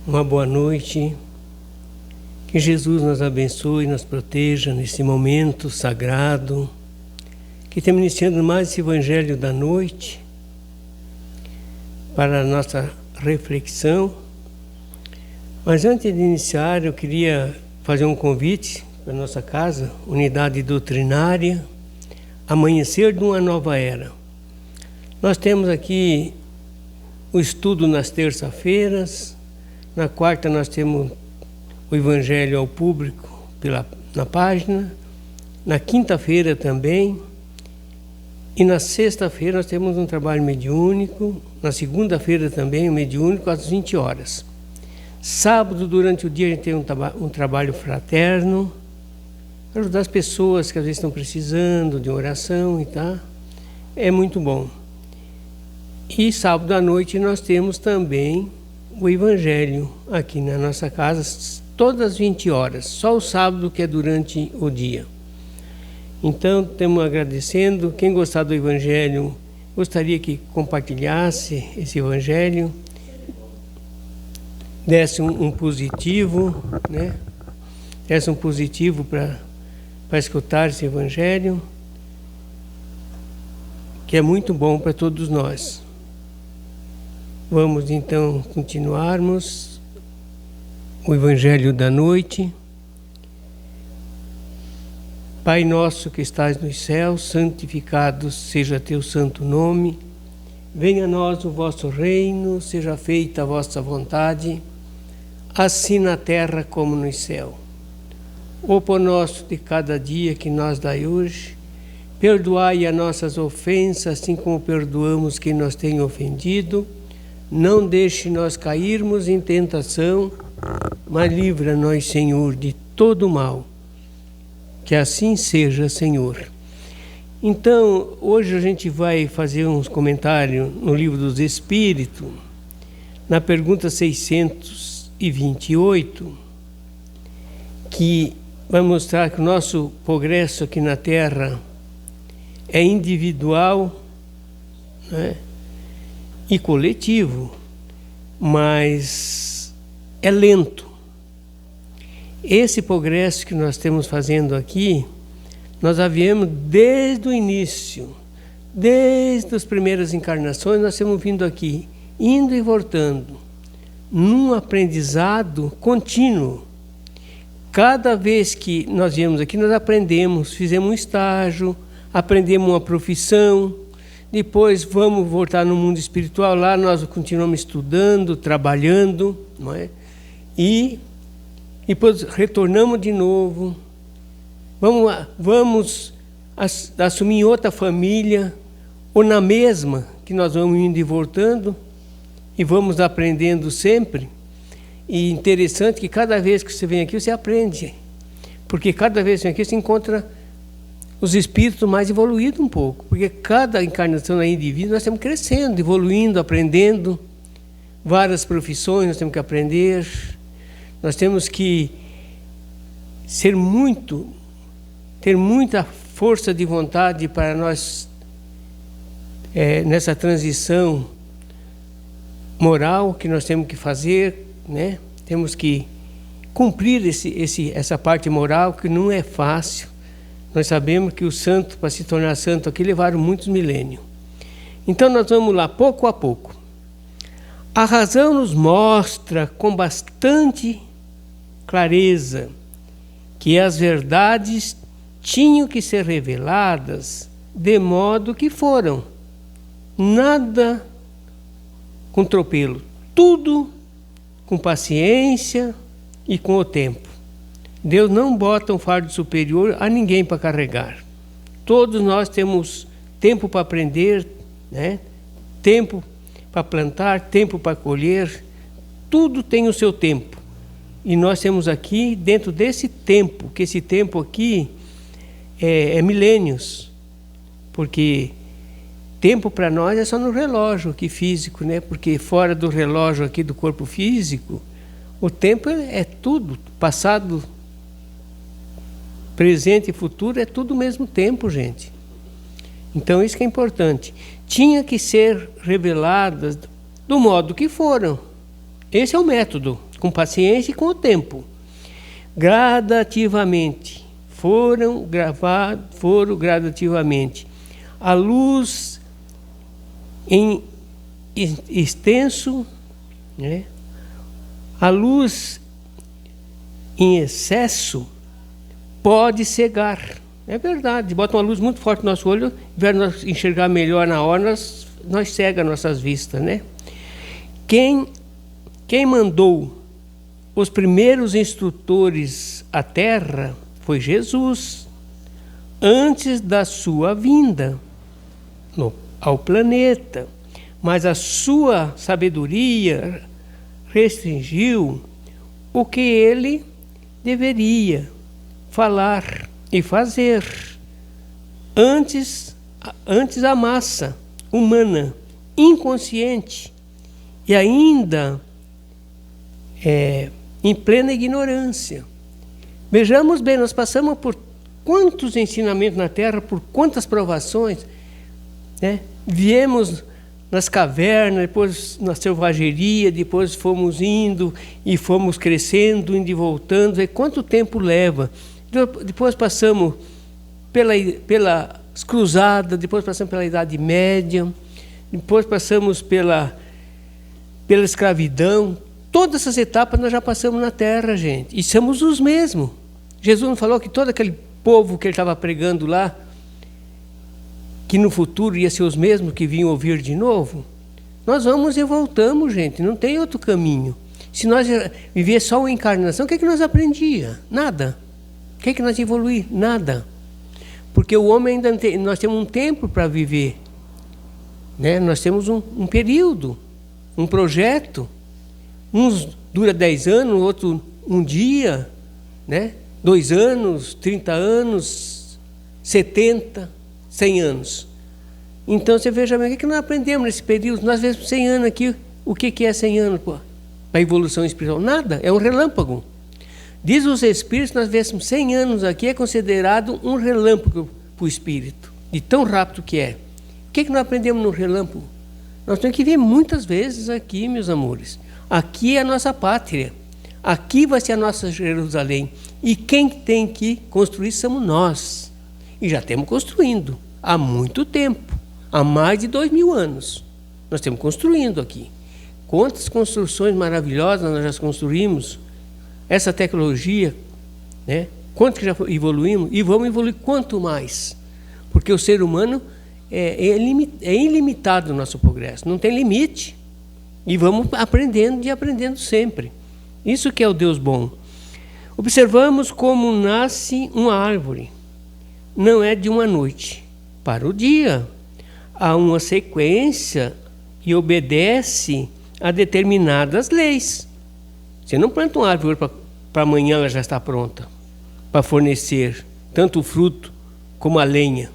Uma boa noite. Que Jesus nos abençoe e nos proteja nesse momento sagrado. Que estamos iniciando mais esse Evangelho da noite para a nossa reflexão. Mas antes de iniciar, eu queria fazer um convite para a nossa casa, Unidade Doutrinária, Amanhecer de uma Nova Era. Nós temos aqui o estudo nas terças-feiras. Na quarta nós temos o Evangelho ao público na página. Na quinta-feira também. E na sexta-feira nós temos um trabalho mediúnico. Na segunda-feira também, o mediúnico, às 20 horas. Sábado, durante o dia, a gente tem um trabalho fraterno para ajudar as pessoas que às vezes estão precisando de oração e tá. É muito bom. E sábado à noite nós temos também o Evangelho aqui na nossa casa, todas as 20 horas, só o sábado que é durante o dia. Então, estamos agradecendo. Quem gostar do Evangelho, gostaria que compartilhasse esse Evangelho, desse um positivo, né? Desse um positivo para escutar esse Evangelho, que é muito bom para todos nós. Vamos então continuarmos o Evangelho da noite. Pai nosso que estás nos céus, santificado seja teu santo nome. Venha a nós o vosso reino, seja feita a vossa vontade, assim na terra como no céu. O pão nosso de cada dia que nos dai hoje, perdoai as nossas ofensas, assim como perdoamos quem nos tem ofendido. Não deixe nós cairmos em tentação, mas livra-nos, Senhor, de todo mal. Que assim seja, Senhor. Então, hoje a gente vai fazer uns comentários no Livro dos Espíritos, na pergunta 628, que vai mostrar que o nosso progresso aqui na Terra é individual, né? E coletivo, mas é lento. Esse progresso que nós estamos fazendo aqui, nós havíamos desde o início, desde as primeiras encarnações, nós temos vindo aqui, indo e voltando, num aprendizado contínuo. Cada vez que nós viemos aqui, nós aprendemos, fizemos um estágio, aprendemos uma profissão. Depois vamos voltar no mundo espiritual, lá nós continuamos estudando, trabalhando, não é? E depois retornamos de novo, vamos assumir outra família, ou na mesma, que nós vamos indo e voltando, e vamos aprendendo sempre. E interessante que cada vez que você vem aqui, você aprende, porque cada vez que você vem aqui, você encontra os espíritos mais evoluídos um pouco, porque cada encarnação aí de vida nós estamos crescendo, evoluindo, aprendendo, várias profissões nós temos que aprender, nós temos que ter muita força de vontade para nós, nessa transição moral que nós temos que fazer, né? Temos que cumprir essa parte moral que não é fácil. Nós sabemos que os santos, para se tornar santo aqui, levaram muitos milênios. Então nós vamos lá, pouco a pouco. A razão nos mostra com bastante clareza que as verdades tinham que ser reveladas de modo que foram. Nada com atropelo, tudo com paciência e com o tempo. Deus não bota um fardo superior a ninguém para carregar. Todos nós temos tempo para aprender, né? Tempo para plantar, tempo para colher. Tudo tem o seu tempo. E nós temos aqui, dentro desse tempo, que esse tempo aqui é milênios. Porque tempo para nós é só no relógio aqui físico, né? Porque fora do relógio aqui do corpo físico, o tempo é tudo, passado, presente e futuro, é tudo ao mesmo tempo, gente. Então isso que é importante. Tinha que ser reveladas do modo que foram. Esse é o método. com paciência e com o tempo. Gradativamente, foram gradativamente. A luz em extenso, né? A luz em excesso pode cegar. É verdade, bota uma luz muito forte no nosso olho, ao invés de nós enxergar melhor na hora, nós cega nossas vistas, né? Quem mandou os primeiros instrutores à Terra foi Jesus, antes da sua vinda ao planeta. Mas a sua sabedoria restringiu o que ele deveria falar e fazer. Antes a massa humana, inconsciente e ainda em plena ignorância. Vejamos bem, nós passamos por quantos ensinamentos na Terra, por quantas provações, né? Viemos nas cavernas, depois na selvageria, depois fomos indo e fomos crescendo, indo e voltando. E quanto tempo leva? Depois passamos pelas cruzadas, depois passamos pela Idade Média, depois passamos pela escravidão. Todas essas etapas nós já passamos na Terra, gente, e somos os mesmos. Jesus não falou que todo aquele povo que ele estava pregando lá, que no futuro ia ser os mesmos que vinham ouvir de novo? Nós vamos e voltamos, gente, não tem outro caminho. Se nós viver só uma encarnação, o que é que nós aprendíamos? Nada. O que é que nós evoluímos? Nada. Porque o homem ainda tem, nós temos um tempo para viver, né? Nós temos um período, um projeto. Uns dura 10 anos, outro um dia, né? 2 anos, 30 anos, 70, 100 anos. Então você veja bem, o que nós aprendemos nesse período? Nós vemos 100 anos aqui, o que é 100 anos para a evolução espiritual? Nada, é um relâmpago. Diz os espíritos, nós vemos 100 anos aqui, é considerado um relâmpago para o espírito, de tão rápido que é. O que nós aprendemos no relâmpago? Nós temos que vir muitas vezes aqui, meus amores. Aqui é a nossa pátria. Aqui vai ser a nossa Jerusalém. E quem tem que construir somos nós. E já estamos construindo há muito tempo. Há mais de 2000 anos. Nós estamos construindo aqui. Quantas construções maravilhosas nós já construímos. Essa tecnologia, né? Quanto que já evoluímos? E vamos evoluir quanto mais. Porque o ser humano é ilimitado o nosso progresso. Não tem limite. E vamos aprendendo e aprendendo sempre. Isso que é o Deus bom. Observamos como nasce uma árvore. Não é de uma noite para o dia. Há uma sequência e obedece a determinadas leis. Você não planta uma árvore para amanhã ela já está pronta para fornecer tanto o fruto como a lenha,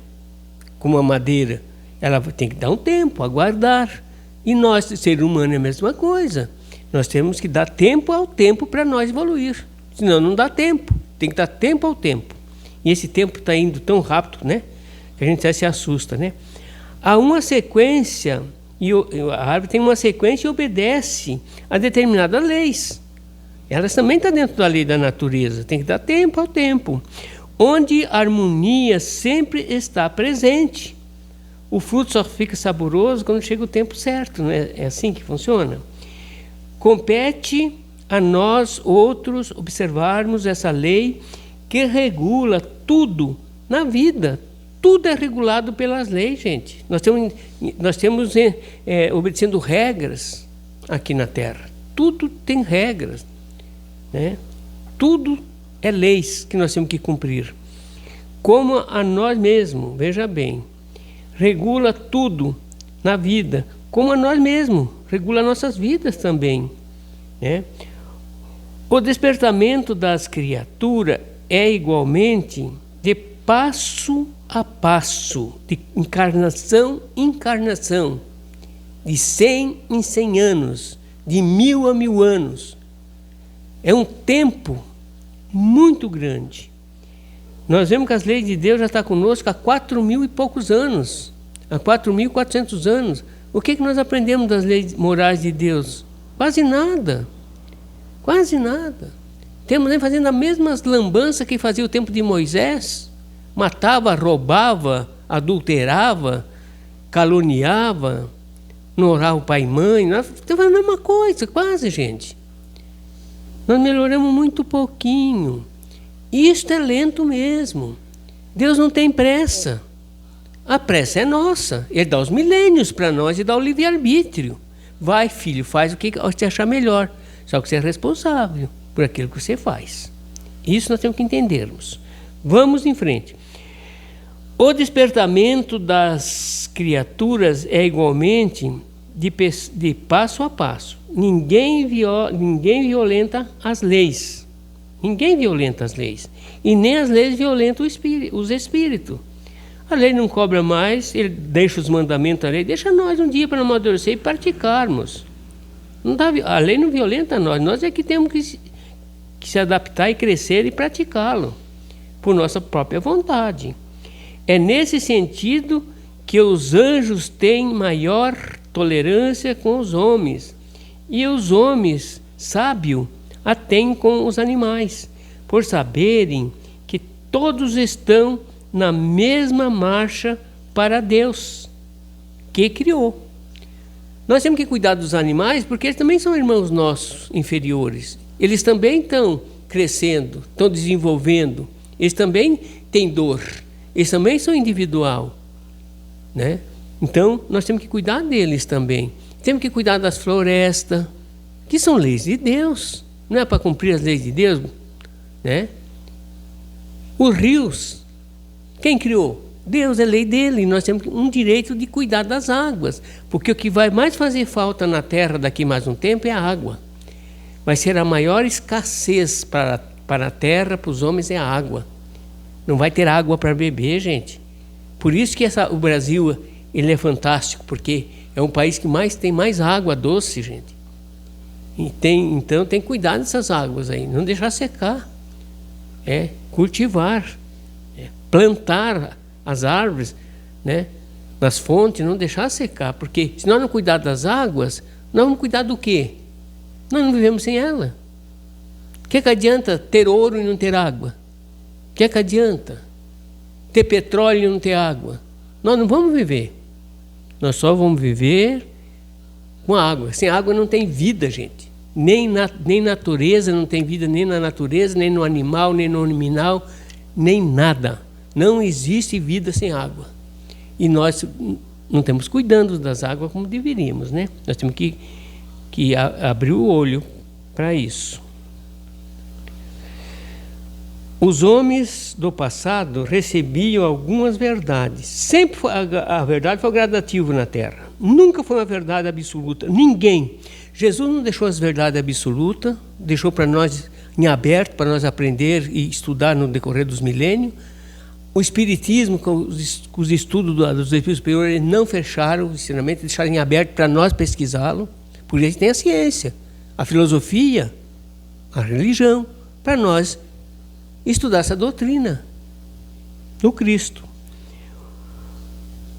como a madeira. Ela tem que dar um tempo, aguardar. E nós, ser humano, é a mesma coisa. Nós temos que dar tempo ao tempo para nós evoluir. Senão não dá tempo. Tem que dar tempo ao tempo. E esse tempo está indo tão rápido, né? Que a gente até se assusta, né? Há uma sequência, e a árvore tem uma sequência e obedece a determinadas leis. Elas também estão dentro da lei da natureza. Tem que dar tempo ao tempo. Onde a harmonia sempre está presente. O fruto só fica saboroso quando chega o tempo certo, não é? É assim que funciona? Compete a nós outros observarmos essa lei que regula tudo na vida. Tudo é regulado pelas leis, gente. Nós temos obedecendo regras aqui na Terra. Tudo tem regras, né? Tudo é leis que nós temos que cumprir. Como a nós mesmos, veja bem, regula tudo na vida, como a nós mesmos, regula nossas vidas também, né? O despertamento das criaturas é igualmente de passo a passo, de encarnação em encarnação, de 100 em 100 anos, de 1000 a 1000 anos. É um tempo muito grande. Nós vemos que as leis de Deus já estão conosco há 4.000 e poucos anos, há 4.400 anos. O que nós aprendemos das leis morais de Deus? Quase nada. Quase nada. Temos nem fazendo as mesmas lambanças que fazia o tempo de Moisés. Matava, roubava, adulterava, caluniava, não orava o pai e mãe. Nós temos a mesma coisa, quase, gente. Nós melhoramos muito pouquinho. Isto é lento mesmo. Deus não tem pressa. A pressa é nossa. Ele dá os milênios para nós e dá o livre-arbítrio. Vai, filho, faz o que você achar melhor. Só que você é responsável por aquilo que você faz. Isso nós temos que entendermos. Vamos em frente. O despertamento das criaturas é igualmente de passo a passo. Ninguém violenta as leis. Ninguém violenta as leis. E nem as leis violentam os espíritos. A lei não cobra mais, ele deixa os mandamentos da lei, deixa nós um dia para amadurecer e praticarmos. A lei não violenta nós é que temos que se adaptar e crescer e praticá-lo, por nossa própria vontade. É nesse sentido que os anjos têm maior tolerância com os homens, e os homens sábios a têm com os animais, por saberem que todos estão na mesma marcha para Deus, que criou. Nós temos que cuidar dos animais, porque eles também são irmãos nossos inferiores. Eles também estão crescendo, estão desenvolvendo. Eles também têm dor. Eles também são individual, né? Então, nós temos que cuidar deles também. Temos que cuidar das florestas, que são leis de Deus. Não é para cumprir as leis de Deus, né? Os rios, quem criou? Deus, é lei dele. Nós temos um direito de cuidar das águas, porque o que vai mais fazer falta na terra daqui mais um tempo é a água. Vai ser a maior escassez para a terra, para os homens, é a água. Não vai ter água para beber, gente. Por isso que o Brasil ele é fantástico, porque é um país que tem mais água doce, gente. Então tem que cuidar dessas águas aí, não deixar secar. Cultivar, plantar as árvores, né, nas fontes, não deixar secar, porque se nós não cuidar das águas, nós vamos cuidar do quê? Nós não vivemos sem ela. O que adianta ter ouro e não ter água? O que adianta ter petróleo e não ter água? Nós não vamos viver. Nós só vamos viver com água. Sem água não tem vida, gente. Nem natureza não tem vida, nem na natureza, nem no animal, nem no animal, nem nada. Não existe vida sem água. E nós não estamos cuidando das águas como deveríamos, né? Nós temos que abrir o olho para isso. Os homens do passado recebiam algumas verdades. Sempre a verdade foi gradativa na Terra. Nunca foi uma verdade absoluta. Ninguém. Jesus não deixou as verdades absolutas, deixou para nós em aberto, para nós aprender e estudar no decorrer dos milênios. O Espiritismo, com os estudos dos Espíritos Superiores, não fecharam o ensinamento, deixaram em aberto para nós pesquisá-lo. Por isso tem a ciência, a filosofia, a religião, para nós estudar essa doutrina do Cristo.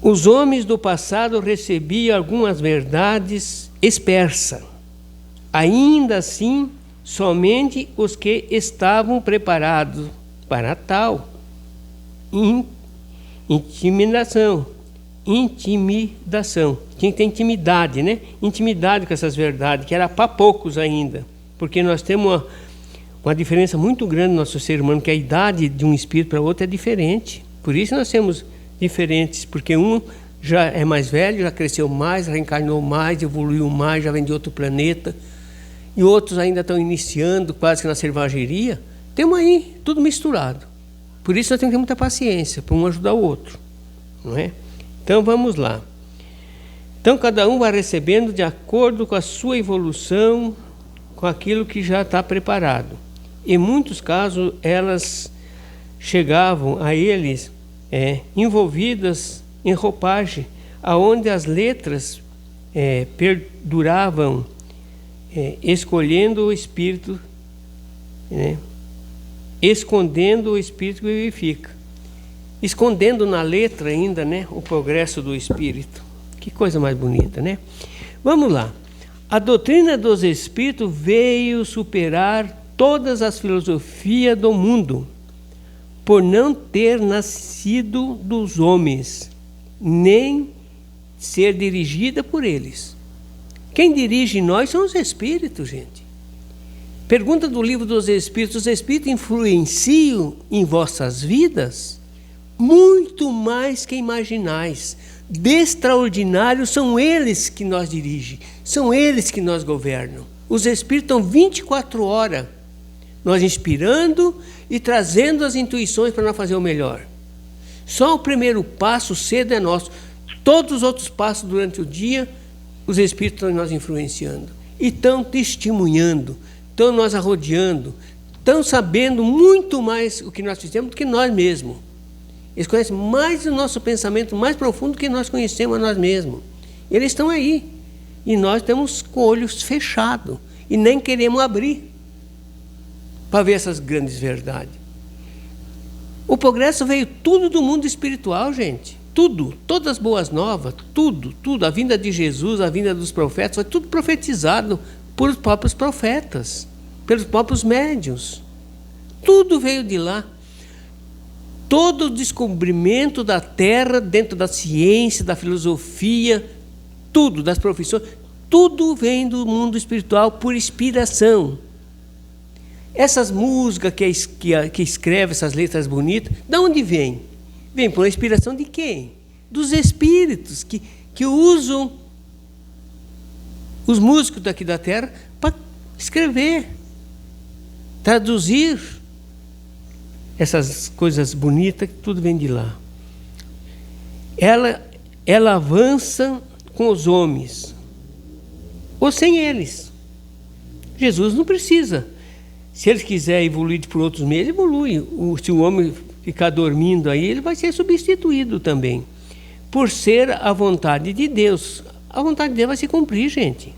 Os homens do passado recebiam algumas verdades dispersas. Ainda assim, somente os que estavam preparados para tal intimidação. Tinha que ter intimidade, né? Intimidade com essas verdades, que era para poucos ainda. Porque nós temos uma diferença muito grande no nosso ser humano, que a idade de um espírito para outro é diferente. Por isso nós temos diferentes, porque um já é mais velho, já cresceu mais, reencarnou mais, evoluiu mais, já vem de outro planeta. E outros ainda estão iniciando, quase que na selvageria. Temos aí tudo misturado. Por isso nós temos que ter muita paciência, para um ajudar o outro, não é? Então vamos lá. Então cada um vai recebendo de acordo com a sua evolução, com aquilo que já está preparado. Em muitos casos elas chegavam a eles envolvidas em roupagem, aonde as letras perduravam, escolhendo o espírito, escondendo o espírito que vivifica. Escondendo na letra ainda, né, o progresso do espírito. Que coisa mais bonita, né? Vamos lá. A doutrina dos Espíritos veio superar todas as filosofias do mundo, por não ter nascido dos homens, nem ser dirigida por eles. Quem dirige nós são os Espíritos, gente. Pergunta do livro dos Espíritos: os Espíritos influenciam em vossas vidas? Muito mais que imaginais. De extraordinário são eles que nos dirigem, são eles que nos governam. Os Espíritos estão 24 horas, nós inspirando e trazendo as intuições para nós fazer o melhor. Só o primeiro passo cedo é nosso. Todos os outros passos durante o dia, os Espíritos estão nos influenciando. E estão testemunhando, estão nos arrodeando, estão sabendo muito mais o que nós fizemos do que nós mesmos. Eles conhecem mais o nosso pensamento mais profundo do que nós conhecemos a nós mesmos. Eles estão aí. E nós estamos com olhos fechados e nem queremos abrir para ver essas grandes verdades. O progresso veio tudo do mundo espiritual, gente. Tudo, todas as boas novas, tudo. A vinda de Jesus, a vinda dos profetas, foi tudo profetizado por os próprios profetas, pelos próprios médiuns. Tudo veio de lá. Todo o descobrimento da Terra, dentro da ciência, da filosofia, tudo, das profissões, tudo vem do mundo espiritual por inspiração. Essas músicas que escreve, essas letras bonitas, de onde vem? Vem por inspiração de quem? Dos Espíritos, que usam os músicos daqui da Terra para escrever, traduzir essas coisas bonitas, que tudo vem de lá. Ela avança com os homens, ou sem eles. Jesus não precisa. Se ele quiser evoluir por outros meios, ele evolui. Se o homem ficar dormindo aí, ele vai ser substituído também. Por ser a vontade de Deus. A vontade de Deus vai se cumprir, gente.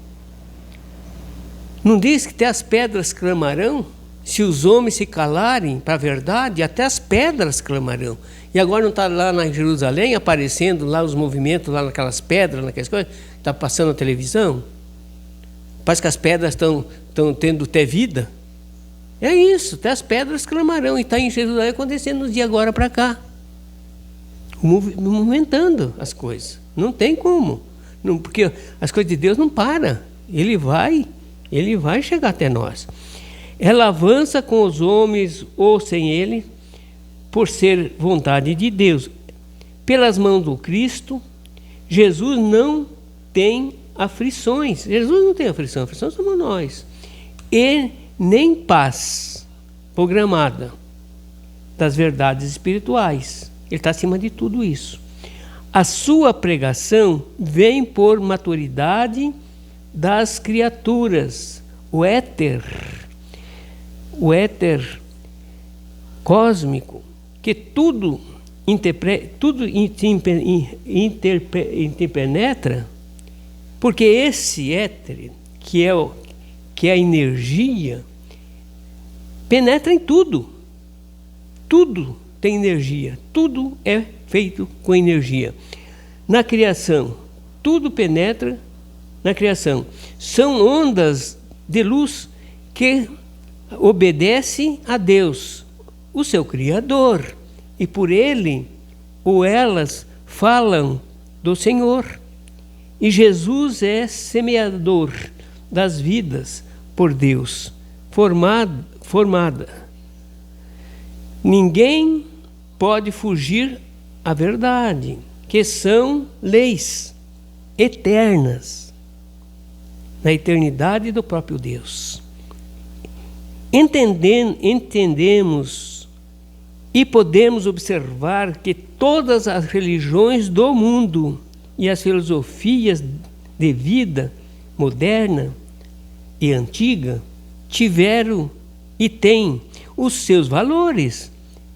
Não diz que até as pedras clamarão? Se os homens se calarem para a verdade, até as pedras clamarão. E agora não está lá na Jerusalém aparecendo lá os movimentos, lá naquelas pedras, naquelas coisas, está passando na televisão? Parece que as pedras estão tendo até vida. É isso, até as pedras clamarão. E está em Jerusalém acontecendo de agora para cá. Movimentando as coisas. Não tem como. Não, porque as coisas de Deus não param. Ele vai chegar até nós. Ela avança com os homens ou sem ele, por ser vontade de Deus. Pelas mãos do Cristo, Jesus não tem aflições. Jesus não tem aflição, aflição somos nós. E nem paz programada das verdades espirituais. Ele está acima de tudo isso. A sua pregação vem por maturidade das criaturas. O éter cósmico, que tudo interpenetra, porque esse éter, que é a energia, penetra em tudo. Tudo tem energia, tudo é feito com energia. Na criação, tudo penetra na criação. São ondas de luz que obedecem a Deus, o seu Criador, e por ele ou elas falam do Senhor. E Jesus é semeador das vidas por Deus, formada. Ninguém pode fugir à verdade, que são leis eternas, na eternidade do próprio Deus. Entendemos e podemos observar que todas as religiões do mundo e as filosofias de vida moderna e antiga tiveram e têm os seus valores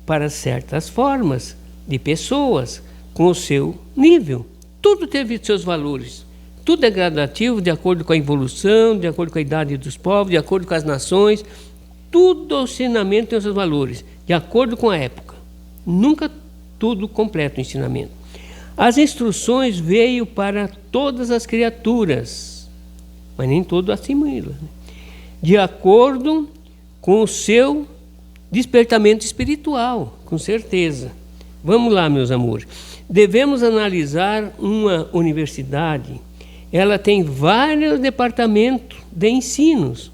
para certas formas de pessoas com o seu nível. Tudo teve seus valores. Tudo é gradativo, de acordo com a evolução, de acordo com a idade dos povos, de acordo com as nações. Tudo o ensinamento tem os seus valores, de acordo com a época. Nunca tudo completo o ensinamento. As instruções veio para todas as criaturas, mas nem todo assimila, né? De acordo com o seu despertamento espiritual, com certeza. Vamos lá, meus amores. Devemos analisar uma universidade. Ela tem vários departamentos de ensinos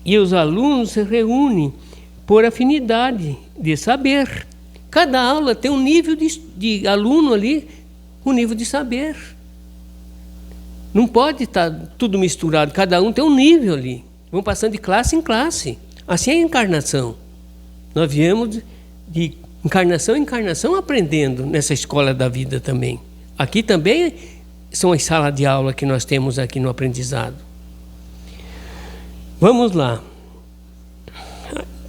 e os alunos se reúnem por afinidade de saber. Cada aula tem um nível de aluno ali, um nível de saber. Não pode estar tudo misturado, cada um tem um nível ali. Vão passando de classe em classe. Assim é a encarnação. Nós viemos de encarnação em encarnação aprendendo nessa escola da vida também. Aqui também são as salas de aula que nós temos aqui no aprendizado. Vamos lá.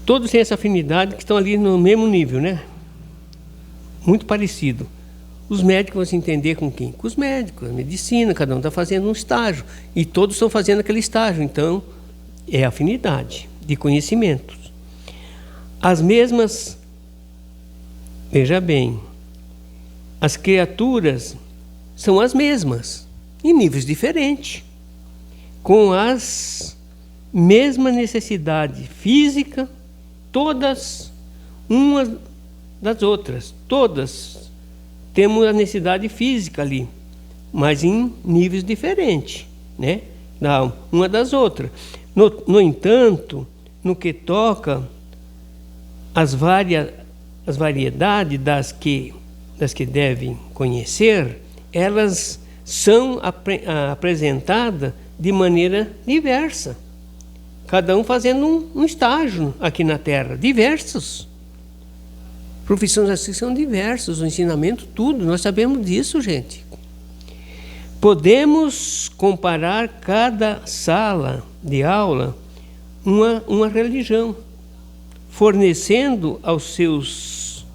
Todos têm essa afinidade que estão ali no mesmo nível, né? Muito parecido. Os médicos vão se entender com quem? Com os médicos, a medicina, cada um está fazendo um estágio. E todos estão fazendo aquele estágio. Então, é afinidade de conhecimentos. As mesmas, veja bem, as criaturas são as mesmas, em níveis diferentes, com as mesmas necessidades físicas, todas umas das outras, todas temos a necessidade física ali, mas em níveis diferentes, né? Uma das outras. No entanto, no que toca às variedades das que devem conhecer, elas são apresentadas de maneira diversa. Cada um fazendo um estágio aqui na Terra, diversos. Profissões assim são diversas, o ensinamento, tudo, nós sabemos disso, gente. Podemos comparar cada sala de aula uma religião, fornecendo aos seus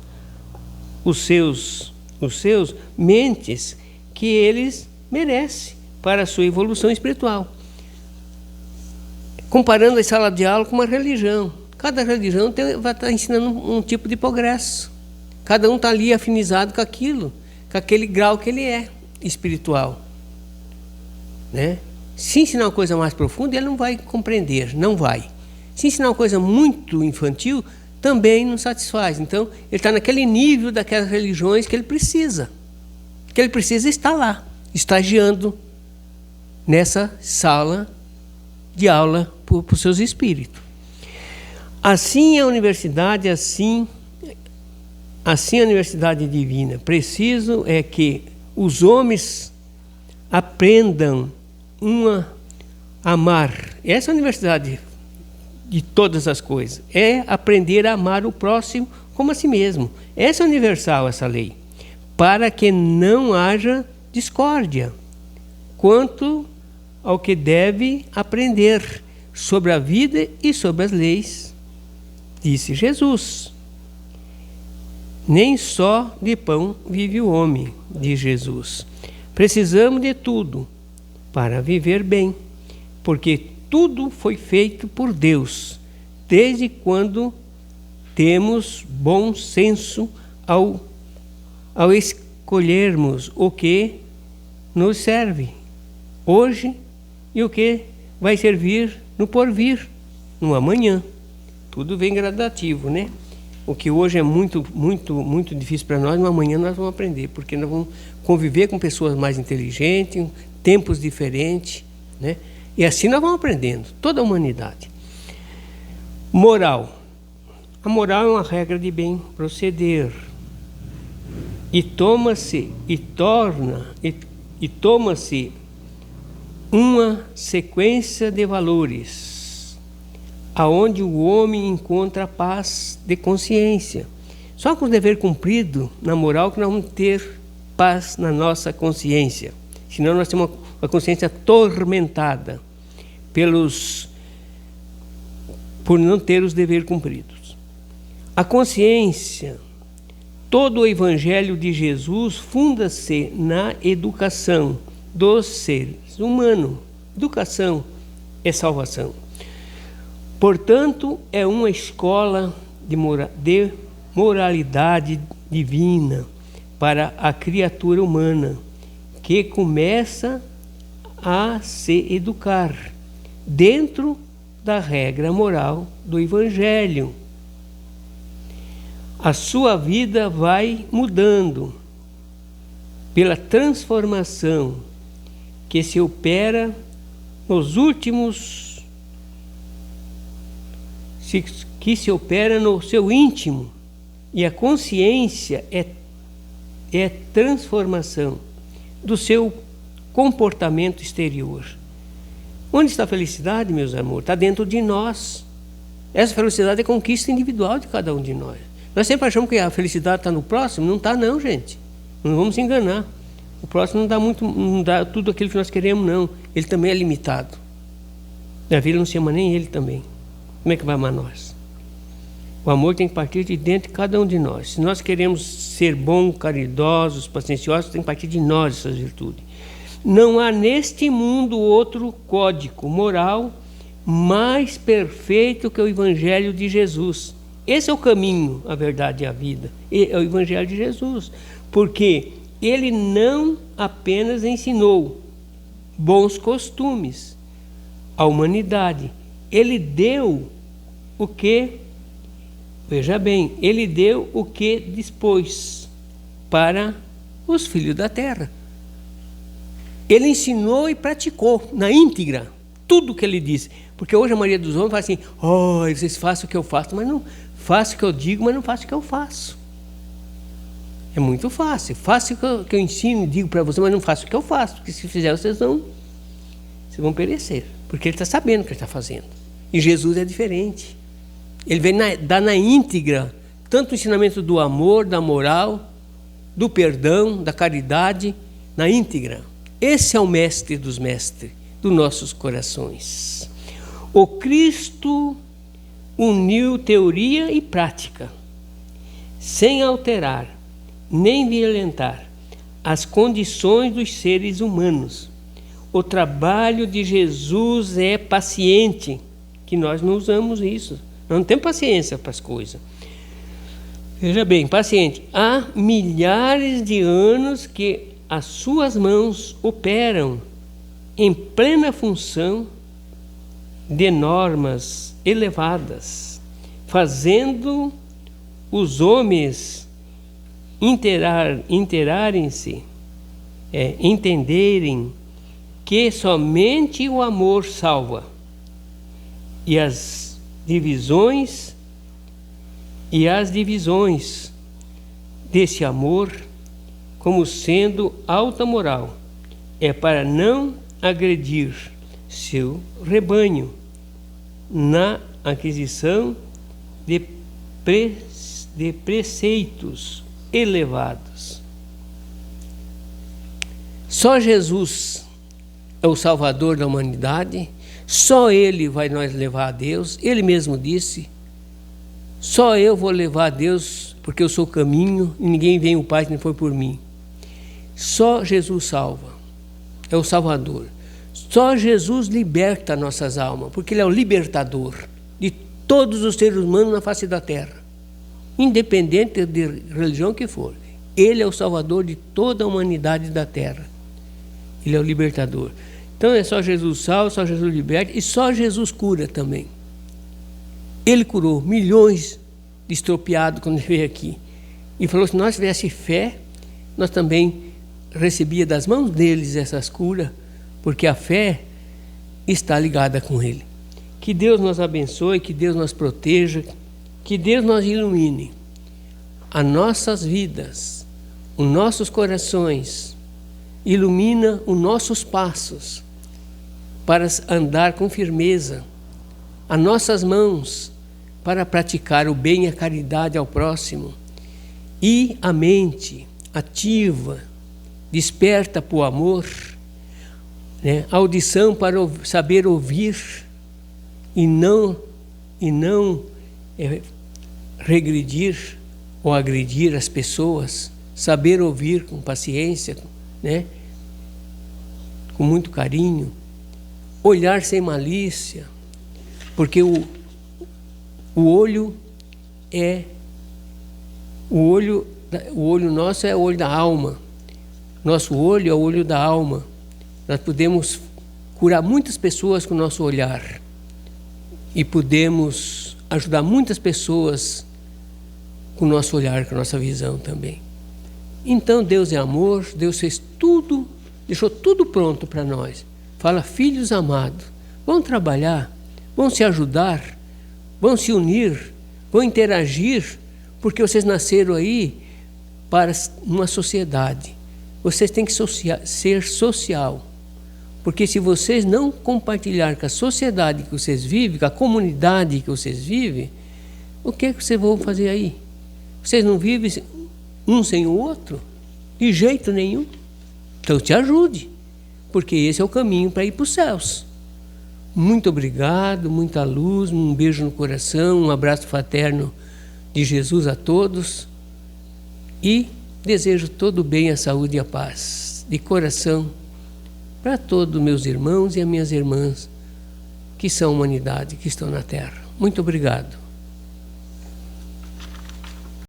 mentes que eles merecem para a sua evolução espiritual. Comparando a sala de aula com uma religião. Cada religião vai estar ensinando um tipo de progresso. Cada um está ali afinizado com aquilo, com aquele grau que ele é espiritual, né? Se ensinar uma coisa mais profunda, ele não vai compreender, não vai. Se ensinar uma coisa muito infantil, também não satisfaz. Então, ele está naquele nível daquelas religiões que ele precisa estar lá, estagiando nessa sala de aula para os seus espíritos. Assim a universidade, assim a universidade divina. Preciso é que os homens aprendam a amar. Essa é a universidade de todas as coisas. É aprender a amar o próximo como a si mesmo. Essa é universal, essa lei. Para que não haja discórdia quanto ao que deve aprender sobre a vida e sobre as leis, disse Jesus. Nem só de pão vive o homem, diz Jesus. Precisamos de tudo para viver bem, porque tudo foi feito por Deus, desde quando temos bom senso ao escolhermos o que nos serve hoje e o que vai servir no porvir, no amanhã. Tudo vem gradativo, né? O que hoje é muito, muito, muito difícil para nós, no amanhã nós vamos aprender, porque nós vamos conviver com pessoas mais inteligentes, tempos diferentes, né? E assim nós vamos aprendendo, toda a humanidade. Moral. A moral é uma regra de bem proceder. E toma-se uma sequência de valores, aonde o homem encontra a paz de consciência. Só com o dever cumprido na moral que nós vamos ter paz na nossa consciência. Senão nós temos uma consciência atormentada por não ter os deveres cumpridos. A consciência, todo o Evangelho de Jesus funda-se na educação dos seres humanos. Educação é salvação. Portanto, é uma escola de moralidade divina para a criatura humana, que começa a se educar dentro da regra moral do Evangelho. A sua vida vai mudando pela transformação que se opera nos últimos, que se opera no seu íntimo, e a consciência é transformação do seu comportamento exterior. Onde está a felicidade, meus amores? Está dentro de nós. Essa felicidade é conquista individual de cada um de nós. Nós sempre achamos que a felicidade está no próximo. Não está não, gente. Não vamos se enganar. O próximo não dá tudo aquilo que nós queremos, não. Ele também é limitado. A vida não se ama nem ele também. Como é que vai amar nós? O amor tem que partir de dentro de cada um de nós. Se nós queremos ser bons, caridosos, pacienciosos, tem que partir de nós essas virtudes. Não há neste mundo outro código moral mais perfeito que o Evangelho de Jesus. Esse é o caminho, a verdade e a vida. É o Evangelho de Jesus. Porque ele não apenas ensinou bons costumes à humanidade. Ele deu o que, veja bem, ele deu o que dispôs para os filhos da terra. Ele ensinou e praticou na íntegra tudo o que ele disse. Porque hoje a maioria dos homens fala assim: vocês façam o que eu faço, mas não faço o que eu digo, mas não faço o que eu faço. É muito fácil. Faço o que eu ensino e digo para você, mas não faço o que eu faço. Porque se fizer, vocês vão perecer. Porque ele está sabendo o que ele está fazendo. E Jesus é diferente. Ele vem dar na íntegra tanto o ensinamento do amor, da moral, do perdão, da caridade, na íntegra. Esse é o mestre dos mestres, dos nossos corações. O Cristo uniu teoria e prática, sem alterar nem violentar as condições dos seres humanos. O trabalho de Jesus é paciente, que nós não usamos isso. Nós não temos paciência para as coisas. Veja bem, paciente. Há milhares de anos que as suas mãos operam em plena função de normas elevadas, fazendo os homens entenderem que somente o amor salva, e as divisões desse amor, como sendo alta moral, é para não agredir seu rebanho na aquisição de preceitos elevados. Só Jesus é o Salvador da humanidade, só Ele vai nos levar a Deus. Ele mesmo disse: só eu vou levar a Deus, porque eu sou o caminho, e ninguém vem ao Pai se não for por mim. Só Jesus salva, é o Salvador. Só Jesus liberta nossas almas, porque Ele é o libertador de todos os seres humanos na face da terra, independente de religião que for. Ele é o Salvador de toda a humanidade da terra. Ele é o libertador. Então é só Jesus salva, só Jesus liberta, e só Jesus cura também. Ele curou milhões de estropiados quando ele veio aqui. E falou: se nós tivesse fé, nós também recebia das mãos deles essas curas, porque a fé está ligada com Ele. Que Deus nos abençoe, que Deus nos proteja, que Deus nos ilumine as nossas vidas, os nossos corações, ilumina os nossos passos para andar com firmeza, as nossas mãos para praticar o bem e a caridade ao próximo, e a mente ativa, desperta para o amor, a audição para saber ouvir e não regredir ou agredir as pessoas, saber ouvir com paciência, com muito carinho, olhar sem malícia, porque o olho nosso é o olho da alma. Nosso olho é o olho da alma. Nós podemos curar muitas pessoas com o nosso olhar. E podemos ajudar muitas pessoas com o nosso olhar, com a nossa visão também. Então Deus é amor, Deus fez tudo, deixou tudo pronto para nós. Fala, filhos amados, vão trabalhar, vão se ajudar, vão se unir, vão interagir, porque vocês nasceram aí para uma sociedade. Vocês têm que ser social. Porque se vocês não compartilhar com a sociedade que vocês vivem, com a comunidade que vocês vivem, o que é que vocês vão fazer aí? Vocês não vivem um sem o outro? De jeito nenhum. Então te ajude, porque esse é o caminho para ir para os céus. Muito obrigado, muita luz, um beijo no coração, um abraço fraterno de Jesus a todos e desejo todo o bem, a saúde e a paz, de coração, para todos os meus irmãos e as minhas irmãs que são humanidade, que estão na Terra. Muito obrigado.